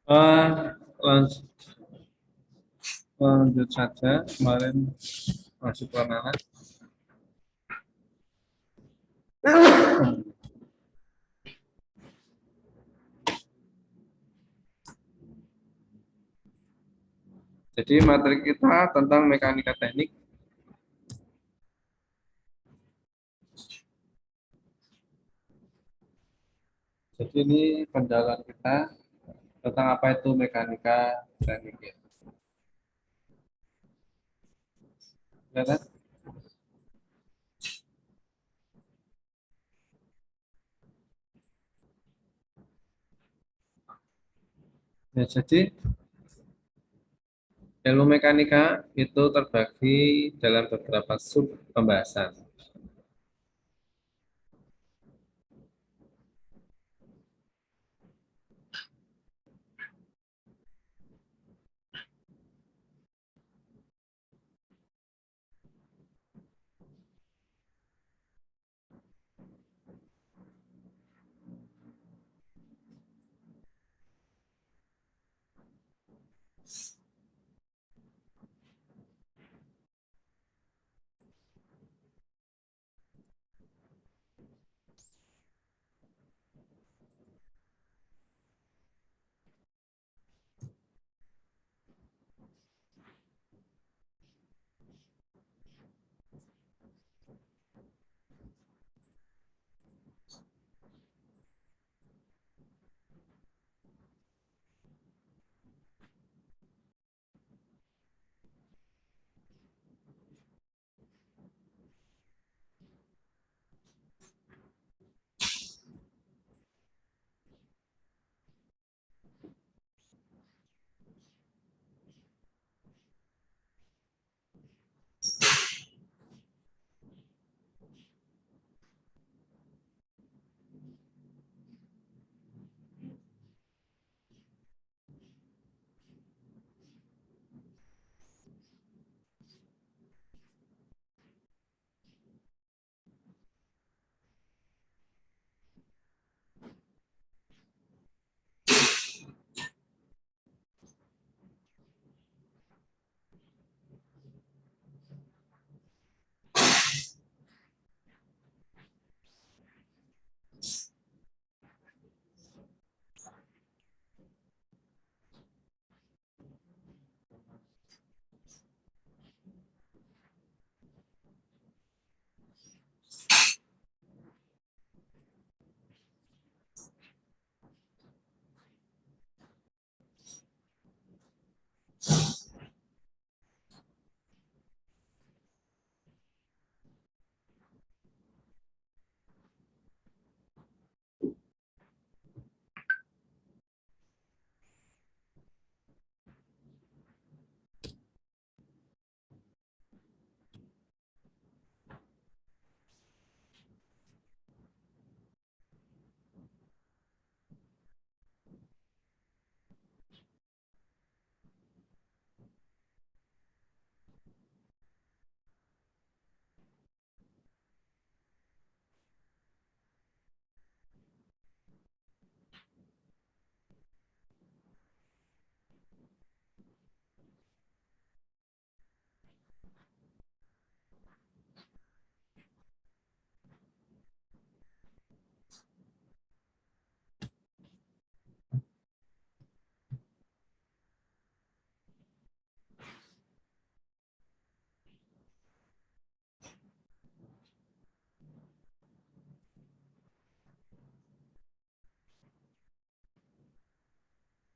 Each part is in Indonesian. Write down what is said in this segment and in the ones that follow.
Lanjut, lanjut saja kemarin masuk anak. Jadi materi kita tentang mekanika teknik. Jadi ini penjelasan kita tentang apa itu mekanika teknik ya. Ya kan? Ya, jadi ilmu mekanika itu terbagi dalam beberapa sub pembahasan.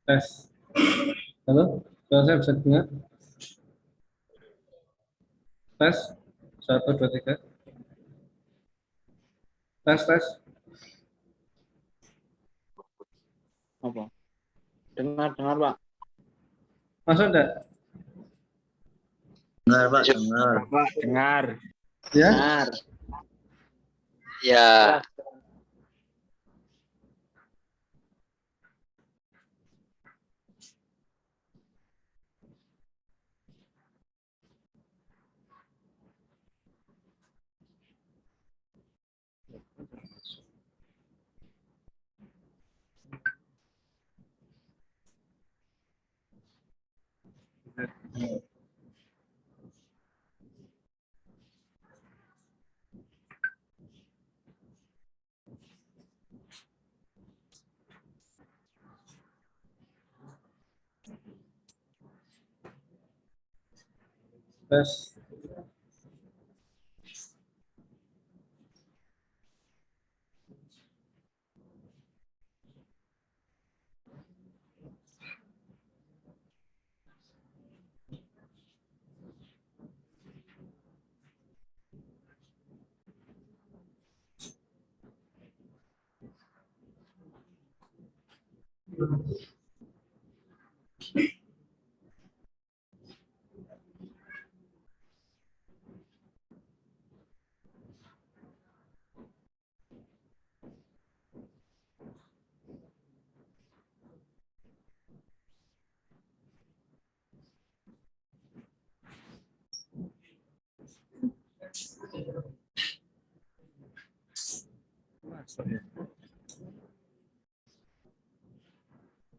Tes. Halo, suara saya bisa dengar? Tes. Satu, dua, tiga. Tes, tes. Apa? Dengar, Pak. Masuk enggak? Dengar, Pak, dengar. Pak, dengar. Ya? Dengar. Ya, Tes.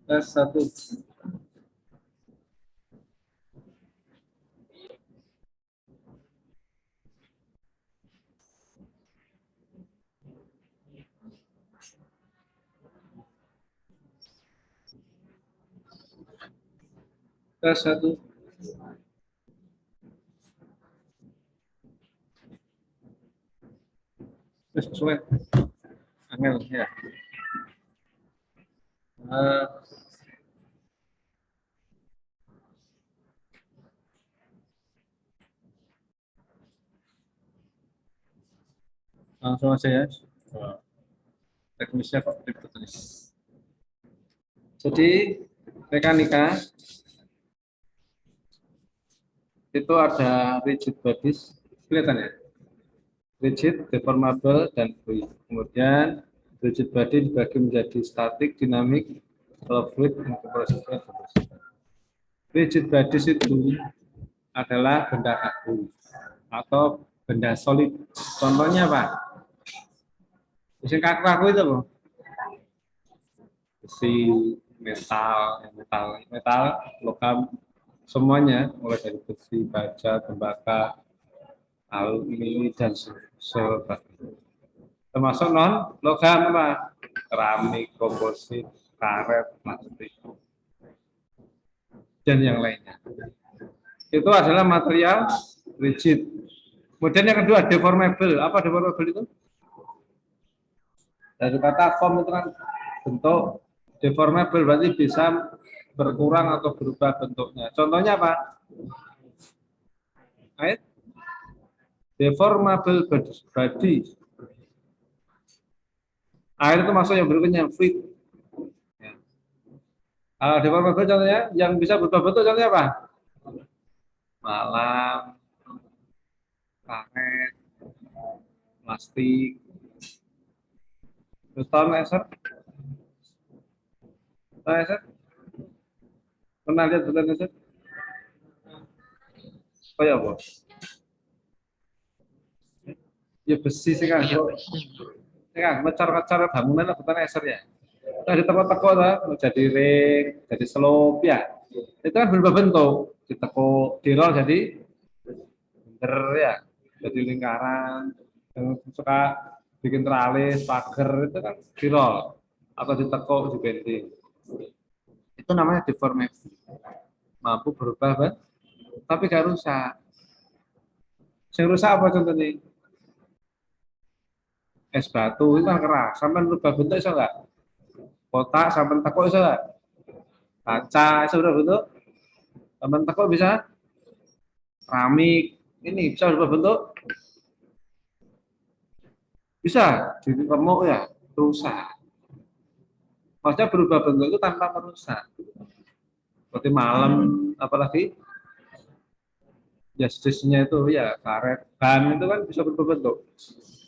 Tes 1. Tes 1. Tes sesuai. Angel ya. Langsung aja ya. Teknisnya kok ditulis. Jadi mekanika itu ada rigid bodies, kelihatan ya? Rigid, deformable, dan fluid. Kemudian rigid body dibagi menjadi statik, dinamik, fluid, dan compressive. Rigid bodies itu adalah benda kaku atau benda solid. Contohnya apa? Mesin kaku-kaku itu loh. Besi, metal, logam, semuanya mulai dari besi, baja, tembaga, aluminium dan sebagainya. Termasuk non logam apa? Keramik, komposit, karet, plastik, dan yang lainnya. Itu adalah material rigid. Kemudian yang kedua deformable. Apa deformable itu? Dari kata form itu kan bentuk, deformable berarti bisa berkurang atau berubah bentuknya. Contohnya apa? Right? Deformable body. Air itu masuk yang berikutnya fluid. Ya. Deformable contohnya yang bisa berubah bentuk contohnya apa? Malam, karet, plastik, beton, laser. Laser. Pernah lihat beton laser? Oh ya, Bos. Ya besi sih kan. Ya, ngecar-ngecar bangunan lah beton laser ya. Nah, di teko-teko jadi ring, jadi slope ya. Itu kan berubah bentuk. Diteko, dirol jadi bunder ya. Jadi lingkaran. Yang suka bikin teralis, pagar itu kan dirol atau diteko di bending. Itu namanya deformation. Mampu berubah kan? Tapi gak rusak. Yang rusak apa contohnya? Es batu itu kan keras. Sampai berubah bentuk bisa nggak? Kotak sampai teko bisa nggak? Kaca bisa berubah bentuk? Sampai teko bisa? Keramik ini bisa berubah bentuk? Bisa. Jadi remuk ya, rusak. Maksudnya berubah bentuk itu tanpa merusak. Seperti malam, apalagi justisnya itu ya karet, ban itu kan bisa berubah bentuk.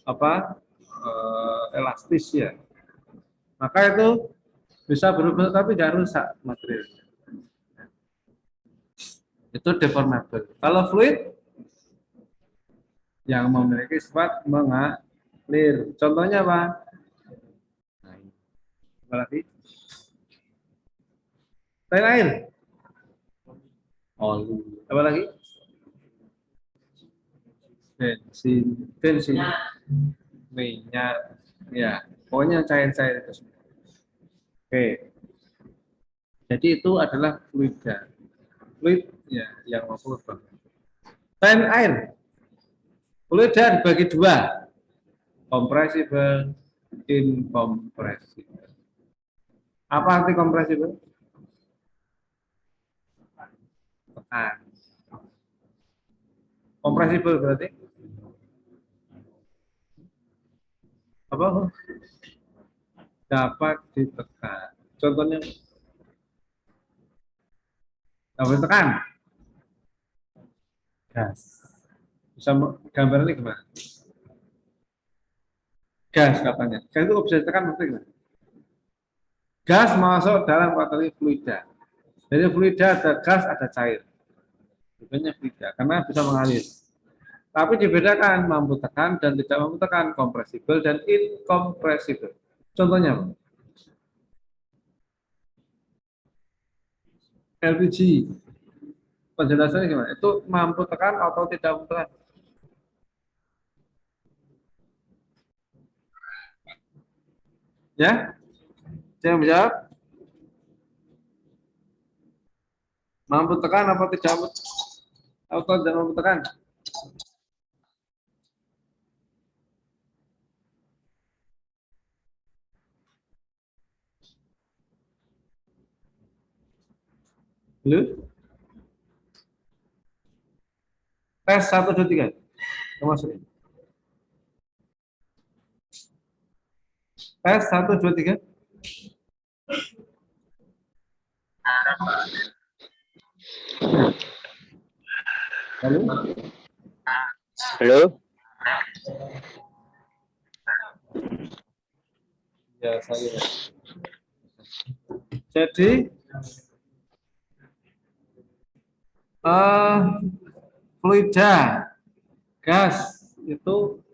Apa? Elastis ya. Maka itu bisa berubah tapi nggak rusak material. Itu deformable. Kalau fluid yang memiliki sifat mengalir. Contohnya apa? Apalagi? Selain air. Oli. Apa lagi? Bensin, minyak, ya, pokoknya cair-cair itu semua. Oke, jadi itu adalah fluida. Fluid, ya, yang mampu terbang. Selain air, fluida dibagi dua, kompresibel, incompressible. Apa arti kompresibel? Tekan. Kompresibel berarti apa? Dapat ditekan. Contohnya dapat ditekan. Gas. Bisa gambarnya gimana? Gas katanya. Gas itu bisa ditekan berarti gimana? Gas masuk dalam kategori fluida. Jadi fluida ada gas, ada cair. Sebenarnya fluida karena bisa mengalir. Tapi dibedakan mampu tekan dan tidak mampu tekan, kompresibel dan incompressible. Contohnya apa? LPG. Penjelasannya gimana? Itu mampu tekan atau tidak mampu tekan? Ya? Saya menjawab. Mampu tekan apa tidak mampu? Atau tidak mampu tekan? Halo? Tes 1, 2, 3. Masukin. Tes 1, 2, 3. Halo? Halo. Ya, saya. Jadi, fluida, gas, itu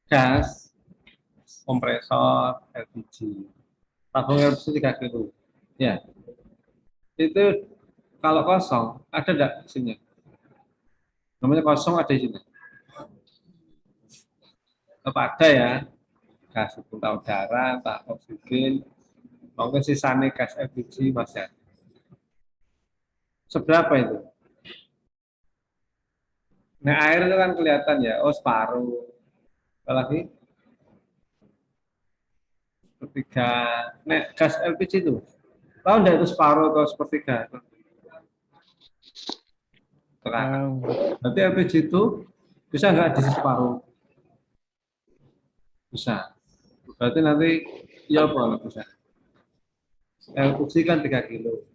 gas, kompresor, LPG. Tabung LPG 3 kilo. Ya, itu kalau kosong, ada enggak isinya? Namanya kosong ada isinya. Apa ada ya? Gas itu tak udara, tak oksigen, mungkin sisanya gas LPG masih ada. Seberapa itu? Nah, air itu kan kelihatan ya, oh separuh. Apalagi sepertiga. Nah, gas LPG itu, tahu enggak itu separuh atau sepertiga? Berarti LPG itu bisa nggak diisi separuh? Bisa. Berarti nanti ya kalau bisa. LPG kan 3 kilo.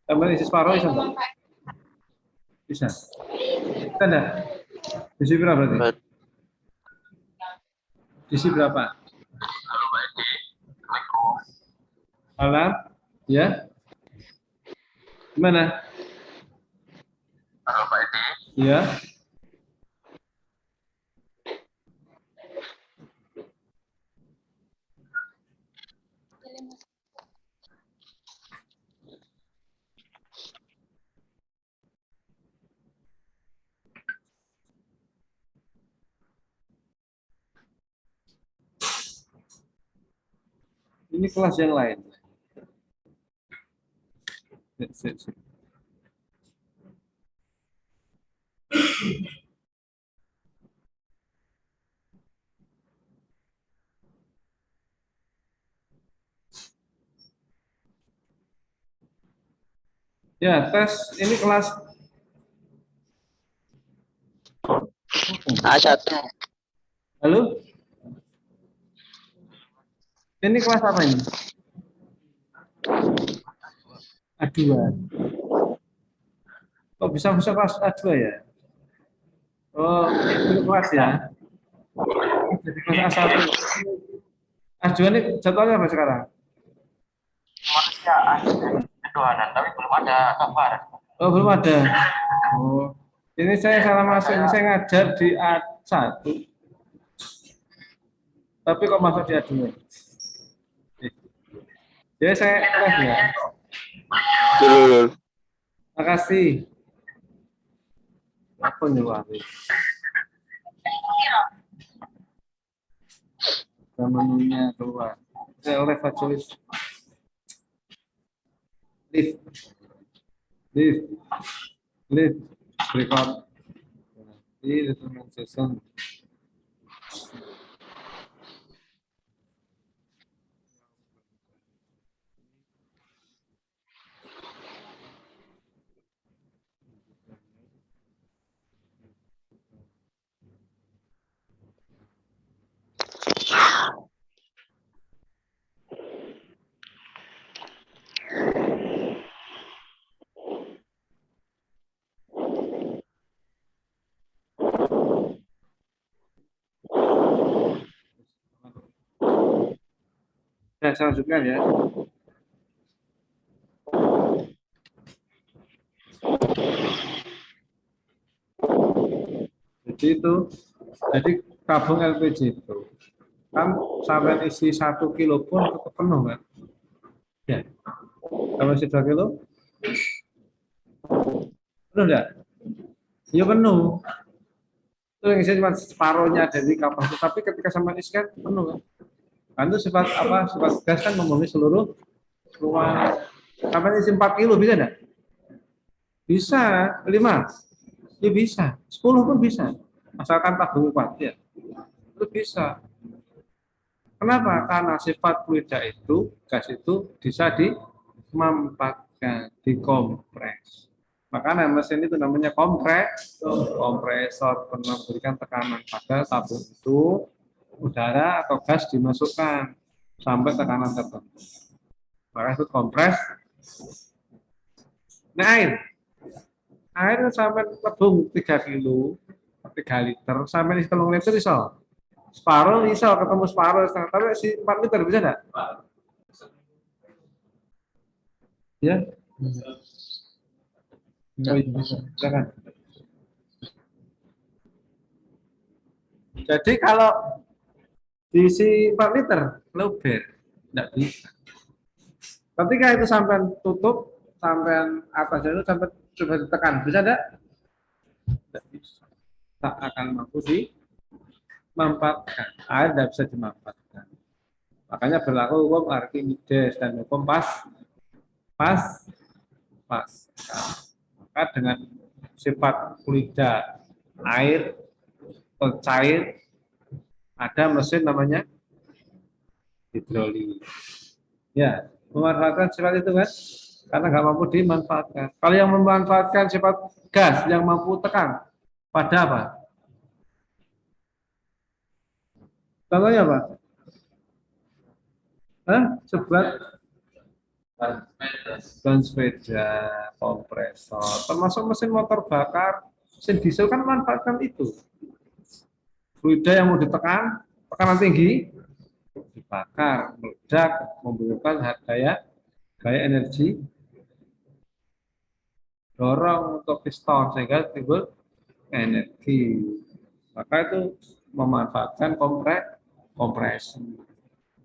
Tambah isi separuh bisa nggak? Bisa. Bisa enggak? Diisi berapa berarti? Diisi berapa? Alam? Ya? Gimana? Ya? Ini kelas yang lain. Sip. Ya, tes ini kelas A1. halo? Ini kelas apa ini? A2. Kok bisa masuk kelas A2 ya? Oh, ini kelas ya. Jadi kelas A1. A2 ini jadwalnya apa sekarang? Kemanusiaan ketuhanan, tapi belum ada kabar. Oh, belum ada. Oh, ini saya salah masuk. Ini saya ngajar di A1. Tapi kok masuk di A2? Jadi saya kelas ya. Makasih. Apa nyuapi? Menunya keluar. Saya oleh Faculis. Lift. Lift. Lift. Record. Ini recommendation. Saya lanjutkan ya. Jadi tabung LPG itu kan sampai isi 1 kilo pun tetap penuh kan? Ya. Sampai isi 2 kilo? Penuh enggak? Ya penuh. Itu yang isi cuma separuhnya dari kapasitas, tapi ketika sampai isi kan penuh kan? Kan itu sifat apa? Sifat gas kan memenuhi seluruh ruang. Sampai isi 4 kilo bisa enggak? Bisa. 5? Ya bisa. 10 pun bisa. Asalkan tabung kuat ya. Itu bisa. Kenapa? Karena sifat fluida itu, gas itu bisa dimampatkan, dikompres. Makanya mesin itu namanya kompresor, memberikan tekanan pada tabung itu, udara atau gas dimasukkan sampai tekanan tertentu. Maka itu kompres. Nah, air sampai tabung 3 kilo, 3 liter, sampai 3 liter iso. Separuh iso, ketemu separuh, tapi si 4 liter bisa enggak? Ya. Oh, iya, bisa. Silakan. Jadi kalau diisi 4 liter, luber, enggak bisa. Ketika itu sampai tutup, sampai atasnya itu sampai coba ditekan, bisa enggak? Enggak bisa. Tak akan mampu dimampatkan. Air tidak bisa dimampatkan. Makanya berlaku hukum Archimedes dan hukum pas. Maka dengan sifat fluida air atau cair ada mesin namanya hidrolit. Ya, memanfaatkan sifat itu kan karena nggak mampu dimanfaatkan. Kalau yang memanfaatkan sifat gas yang mampu tekan pada apa? Contohnya apa? Sebuah ban sepeda, kompresor, termasuk mesin motor bakar, mesin diesel kan memanfaatkan itu. Fluida yang mau ditekan, tekanan tinggi, dibakar, meledak, membutuhkan gaya energi dorong untuk piston sehingga timbul energi. Maka itu memanfaatkan kompresi.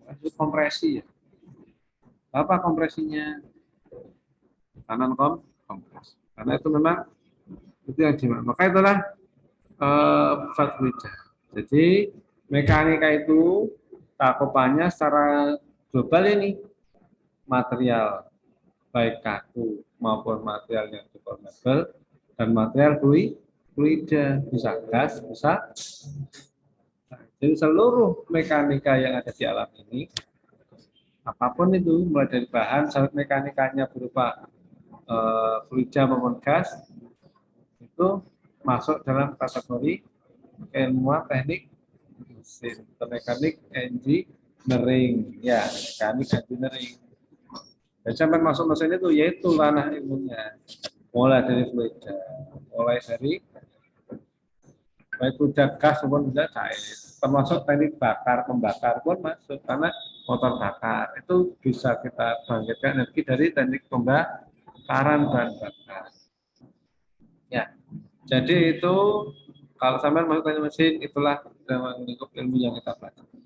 Itu kompresi ya. Apa kompresinya? Kanan kompres. Karena itu memang itu yang dimana. Maka itulah fluida. Jadi mekanika itu cakupannya secara global ini material baik kaku maupun material yang deformable dan material fluida, bisa gas, bisa. Jadi seluruh mekanika yang ada di alam ini, apapun itu, mulai dari bahan sampai mekanikanya berupa fluida maupun gas, itu masuk dalam kategori ilmuwan teknik mesin atau mekanik engineering, ya mekanik engineering. Dan sampai masuk mesin itu yaitu ranah ilmunya, mulai dari fluida, mulai dari baik fluida gas maupun fluida cair, termasuk teknik bakar, pembakar pun masuk karena motor bakar itu bisa kita bangkitkan energi dari teknik pembakaran bahan bakar. Ya, jadi itu kalau sampai masuk teknik mesin itulah dalam lingkup ilmu yang kita pelajari.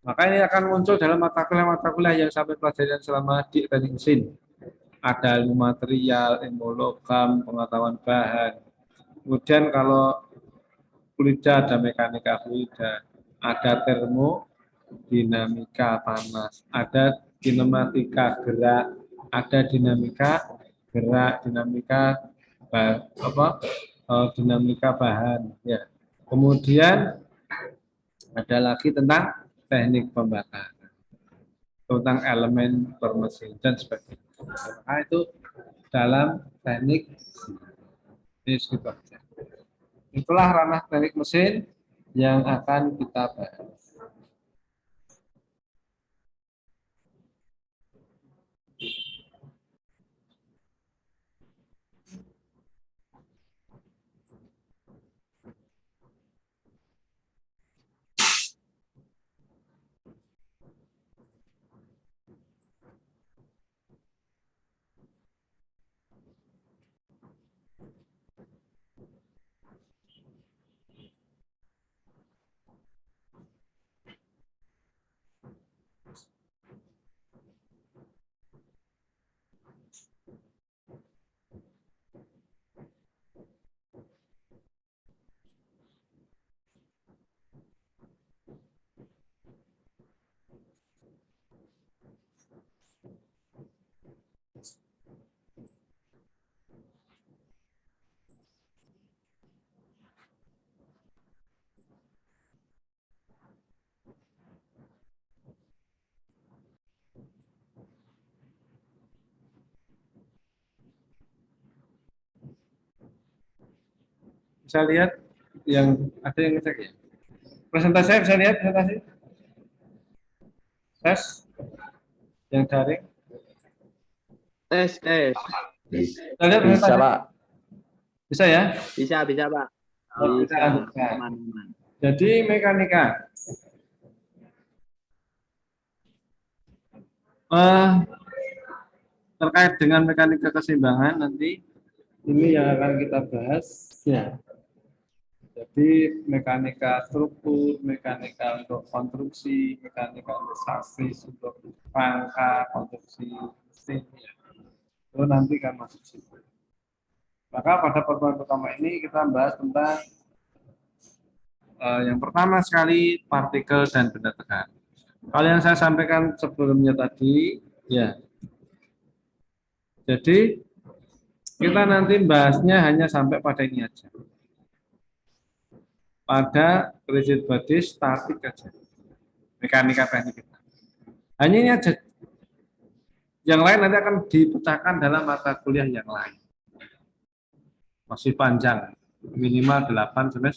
Maka ini akan muncul dalam mata kuliah yang sampai pelajaran selama di teknik mesin. ada ilmu material, ilmu logam, pengetahuan bahan. Kemudian kalau fluida ada mekanika fluida, ada termodinamika panas, ada kinematika gerak, ada dinamika gerak, dinamika bahan. Ya. Kemudian ada lagi tentang teknik pembakaran, tentang elemen bermesin dan sebagainya. Nah, itu dalam teknik ini gitu aja. Itulah ranah teknik mesin yang akan kita bahas. Bisa lihat yang ada yang ngecek ya. Presentasi saya bisa lihat presentasi. Tes yang daring. Tes. Bisa lihat presentasi? Bisa, Pak. Bisa ya? Bisa, Pak. Oh, bisa. Aman. Jadi mekanika. Terkait dengan mekanika keseimbangan nanti ini yang akan kita bahas ya. Jadi mekanika struktur, mekanika untuk konstruksi, mekanika untuk sasis, untuk rangka, konstruksi mesin ya. Itu nanti kan masuk situ. Maka pada pertemuan pertama ini kita bahas tentang yang pertama sekali partikel dan benda tekan. Kalau yang saya sampaikan sebelumnya tadi, ya. Jadi kita nanti bahasnya hanya sampai pada ini aja. Pada rigid body statik aja. Mekanika teknik kita. Hanya ini aja. Yang lain nanti akan dipecahkan dalam mata kuliah yang lain. Masih panjang, minimal 8 sampai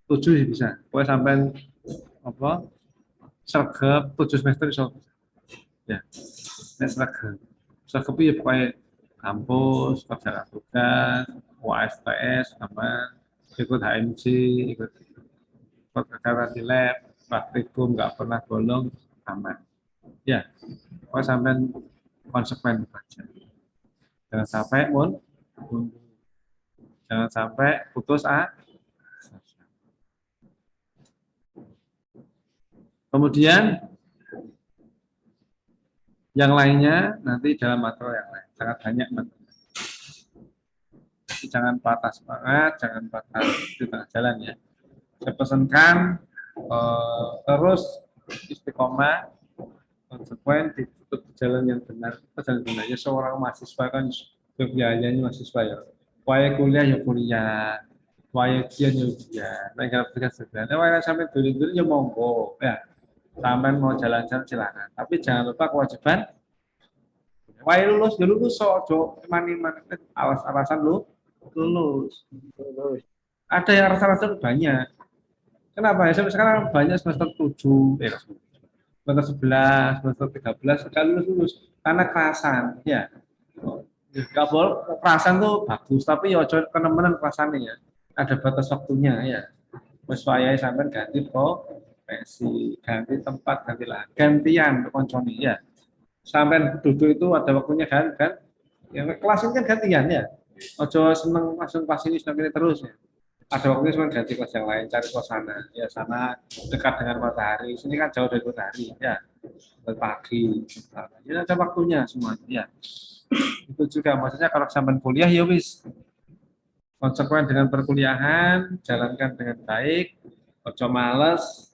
7 bisa. Pokoknya sampai sergap 7 semester iso. Ya. Nek sergap. Sergap ya pokoknya kampus, kerja tugas, UASTS, sama ikut HMC, ikut kegiatan di lab, praktikum nggak pernah bolong, aman. Ya, pokoknya sampai konsekuen baca. Jangan sampai jangan sampai putus asa. Kemudian yang lainnya nanti dalam materi yang lain sangat banyak materi. Jadi jangan patah semangat, jangan patah di tengah jalan ya. Saya pesankan terus istiqomah, konsekuen, ditutup jalan yang benar. Jalan benarnya seorang mahasiswa kan biayanya mahasiswa ya. Waya kuliah ya kuliah, waya ujian ya ujian. Nah kalau bisa segera, waya sampai dulu ya monggo ya. Sampai mau jalan-jalan silakan. Tapi jangan lupa kewajiban. Wah lulus, ya lulus sojo iman-iman alasan lu lulus. Ada yang alasan banyak. Kenapa ya? Sampai sekarang banyak semester 7, semester 11, semester 13 sudah lulus karena kerasan. Ya. Gak boleh kerasan tuh bagus, tapi ya teman-teman kerasannya ya. Ada batas waktunya ya. Wes wayahe sampean ganti profesi, ganti tempat, ganti lahan, gantian koncone ya. Sampai duduk itu ada waktunya kan? Yang kelas ini kan gantian ya. Ojo seneng langsung kelas ini sudah terus ya. Ada waktunya cuma ganti kelas yang lain, cari suasana. Ya sana dekat dengan matahari. Sini kan jauh dari matahari ya. Pagi. Ya ada waktunya semuanya ya. Itu juga maksudnya kalau sampean kuliah ya wis konsekuen dengan perkuliahan, jalankan dengan baik, ojo males,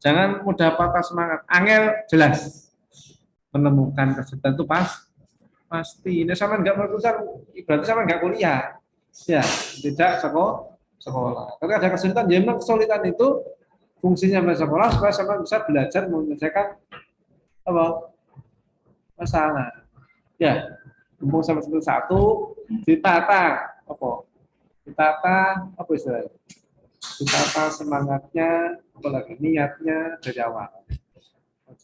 jangan mudah patah semangat. Angel jelas menemukan kesulitan itu pasti. Ini sama nggak memutuskan, berarti sama nggak kuliah, ya tidak sekolah. Tapi ada kesulitan, ya memang kesulitan itu fungsinya sekolah supaya sama bisa belajar menyelesaikan apa masalah. Ya, mumpung sampai satu ditata apa? Ditata apa istilahnya? Ditata semangatnya, apalagi niatnya dari awal.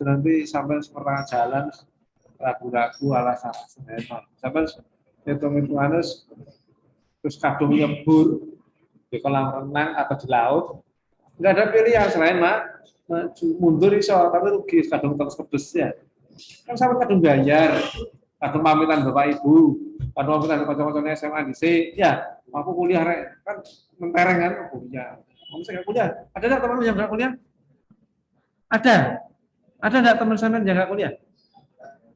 Nanti sampai setengah jalan ragu-ragu alasan-alasan sampai hitung-hitungan terus kadung nyebur di kolam renang atau di laut, nggak ada pilihan selain maju mundur iso, tapi rugi kadung terus kedes ya. Kan sama kadung bayar, kadung pamitan bapak ibu, kadung pamitan kocok-kocoknya SMA di C, ya aku kuliah kan mentereng kan kuliah. Kamu saya kuliah, ada nggak teman yang nggak kuliah? Ada nggak teman sampean yang nggak kuliah?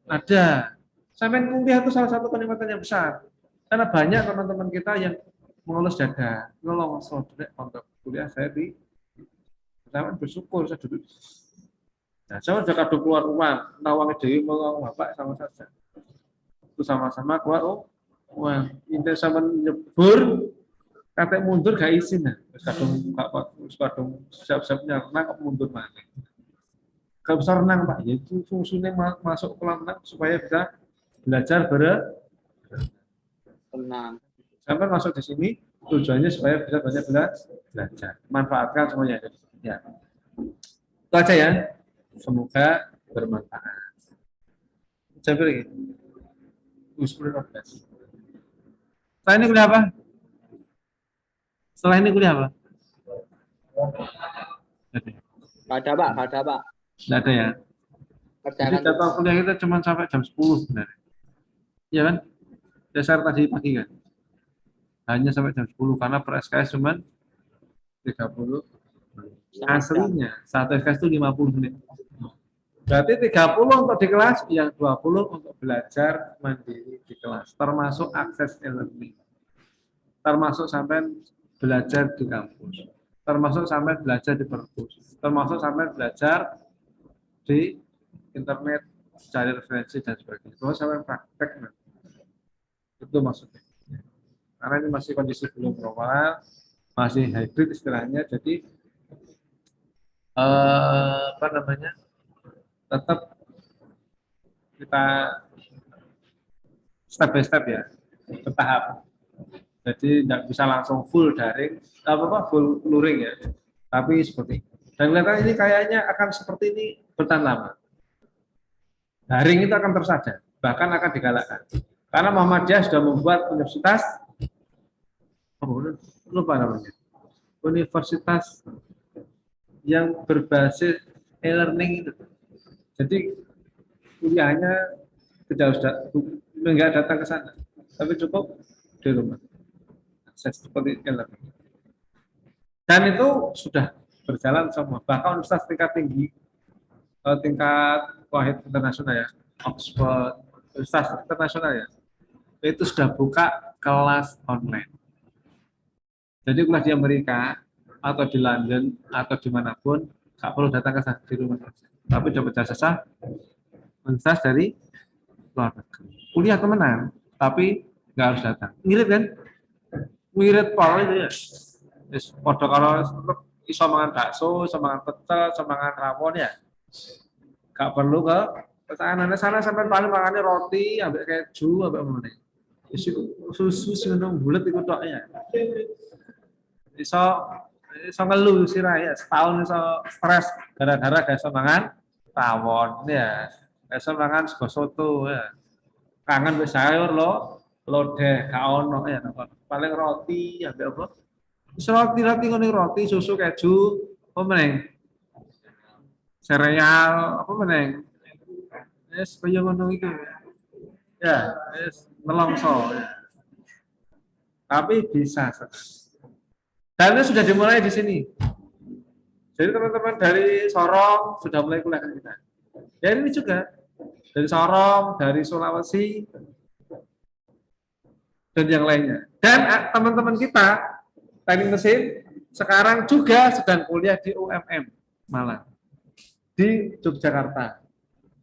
Ada. Sampean kuliah itu salah satu kenikmatan yang besar. Karena banyak teman-teman kita yang mengelus dada, nolong saudara untuk kuliah saya di saya bersyukur saya duduk. Nah, saya sudah kadung keluar rumah, nawang dewi mau bapak sama saja. Itu sama-sama keluar uang. Intinya sama nyebur, kata mundur gak izin nah. Kadung siap-siapnya renang mundur mana. Gak bisa renang Pak, yaitu fungsinya masuk kolam renang supaya bisa belajar Tenang. sampai masuk di sini tujuannya supaya bisa banyak belajar, manfaatkan semuanya. Ya, itu aja ya. Semoga bermanfaat. Coba lagi. 10-15. Setelah ini kuliah apa? Setelah ini kuliah apa? Ada Pak, ada Pak. Tidak ada ya. Jadi jadwal kuliah kita cuma sampai jam 10 sebenarnya. Iya kan? Dasar tadi pagi kan. Hanya sampai jam 10 karena per SKS cuma 30. Aslinya satu SKS itu 50 menit. Berarti 30 untuk di kelas, yang 20 untuk belajar mandiri di kelas, termasuk akses e-learning. Termasuk sampai belajar di kampus. Termasuk sampai belajar di perpus. Termasuk sampai belajar di internet, cari referensi dan sebagainya. Terus sampai praktek. Itu maksudnya. Karena ini masih kondisi belum normal, masih hybrid istilahnya, jadi apa namanya? Tetap kita step by step ya, bertahap. Jadi tidak bisa langsung full daring, full luring ya. Tapi seperti dan kelihatan ini kayaknya akan seperti ini bertahan lama. Daring itu akan terus ada, bahkan akan digalakkan. Karena Muhammadiyah sudah membuat universitas, lupa namanya, universitas yang berbasis e-learning itu. Jadi kuliahnya tidak nggak datang ke sana, tapi cukup di rumah. Akses seperti e-learning. Dan itu sudah berjalan semua. Bahkan universitas tingkat tinggi, tingkat wahid internasional ya, Oxford, universitas internasional ya, itu sudah buka kelas online. Jadi kuliah di Amerika atau di London atau dimanapun, nggak perlu datang ke sana di rumah saja. Tapi dapat jasa universitas dari luar negeri. Kuliah temenan, tapi nggak harus datang. Ngirit kan? Ngirit pol itu ya. Terus podo kalau iso mangan bakso, iso mangan pecel, iso mangan rawon ya. Nggak perlu ke sana sampai paling makannya roti, ambek keju, ambek mana. Susu minum bulat itu tok ya. Iso ngeluh sirah ya, setahun iso stres gara-gara gak iso mangan rawon ya, gak iso mangan sego soto ya, kangen wis sayur lodeh gak ono ya, paling roti ya apa wis roti ngono, susu keju apa meneng sereal apa meneng wis kaya ngono iku ya, wis nelongso ya. Tapi bisa dan itu sudah dimulai di sini. Jadi teman-teman dari Sorong sudah mulai kuliah ke kita. Ya ini juga dari Sorong, dari Sulawesi, dan yang lainnya. Dan teman-teman kita teknik mesin sekarang juga sedang kuliah di UMM Malang, di Yogyakarta,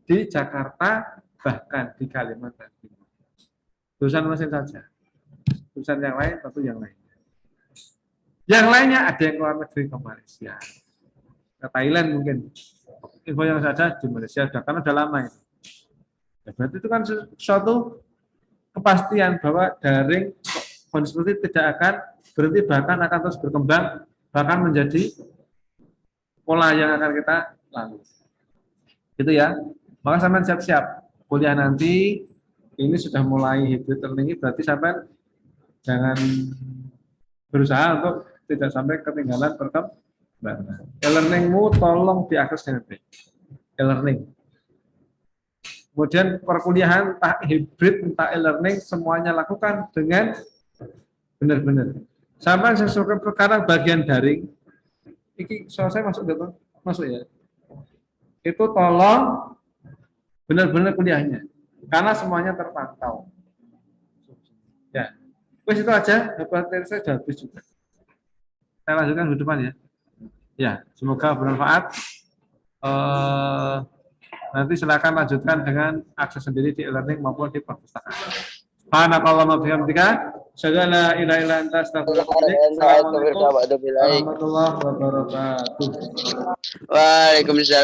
di Jakarta, bahkan di Kalimantan Timur. Jurusan mesin saja. Jurusan yang lain tentu yang lainnya. Yang lainnya ada yang keluar negeri ke Malaysia, ke Thailand mungkin. Info yang saya ada di Malaysia karena udah lama itu. Ya, berarti itu kan suatu kepastian bahwa daring kondisi seperti tidak akan berhenti, bahkan akan terus berkembang, bahkan menjadi pola yang akan kita lalui. Gitu ya. Maka sampai siap-siap kuliah nanti ini sudah mulai hybrid learning, berarti sampai jangan berusaha untuk tidak sampai ketinggalan perkembangan. E-learningmu tolong diakses dengan baik. E-learning. Kemudian perkuliahan entah hybrid, entah e-learning, semuanya lakukan dengan benar-benar. Sama sesuai perkara bagian daring. Ini soal saya masuk gitu, masuk ya. Itu tolong benar-benar kuliahnya, karena semuanya terpantau. Ya, wes itu aja. Materi saya sudah habis juga. Saya lanjutkan ke depan ya. Ya, semoga bermanfaat. Nanti silakan lanjutkan dengan akses sendiri di e-learning maupun di perpustakaan. Subhanakallahumma bihamdika, asyhadu an la ilaha illa anta, astaghfiruka wa atubu ilaik. Assalamualaikum warahmatullahi wabarakatuh. Waalaikumsalam.